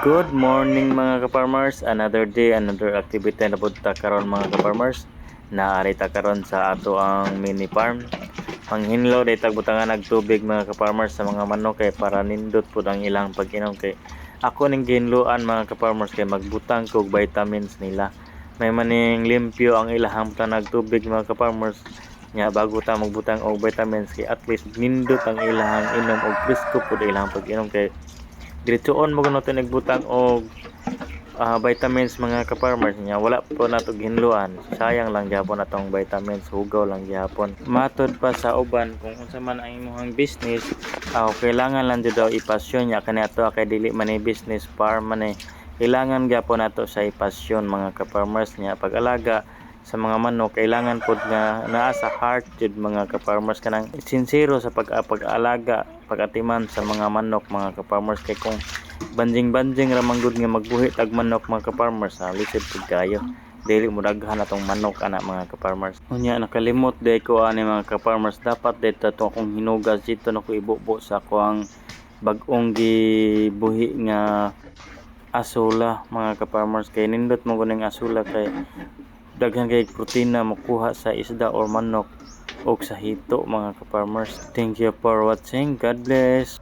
Good morning mga ka-farmers. Another day, another activity na punta karon mga ka-farmers. Naari ta karon sa ato ang mini farm. Panghinlo day tagbutangan og tubig mga ka-farmers sa mga manok kay para nindot pud ang ilang pag-inom kay ako ning ginluan mga ka-farmers kay magbutang kog vitamins nila. May maning limpyo ang ilahang tanag tubig mga ka-farmers. Nya bago ta magbutang og vitamins kay at least nindot ang ilahang inom og presko pud ilang pag-inom kay diretsoon mo kuno nagbutang og vitamins mga ka-farmers niya wala po nato ginluan, sayang lang gyapon atong vitamins, hugaw lang gyapon. Matod pa sa uban kung unsa man ang imong business, kailangan lang jud daw ipasyon niya kani ato kay dili man ni business, farm man kailangan gyapon nato sa ipasyon mga ka-farmers niya pag-alaga sa mga manok. Kailangan pod nga naa sa heart jud mga ka-farmers kanang sincero sa pag-alaga, pag-atiman sa mga manok mga ka-farmers kay kung banjing-banjing ra man gud nga magbuhi tag manok mga ka-farmers, lisod pud kayo dili mo daghan atong manok ana mga ka-farmers. Unya nakalimot day ko ani mga ka-farmers, dapat dito to akong hinugas dito nako ibubo sa ko ang bag-ong gibuhi nga asula mga ka-farmers kay nindot mo kuning asula kay daghan kay protina makuha sa isda or manok o sa hito mga ka-farmers. Thank you for watching. God bless.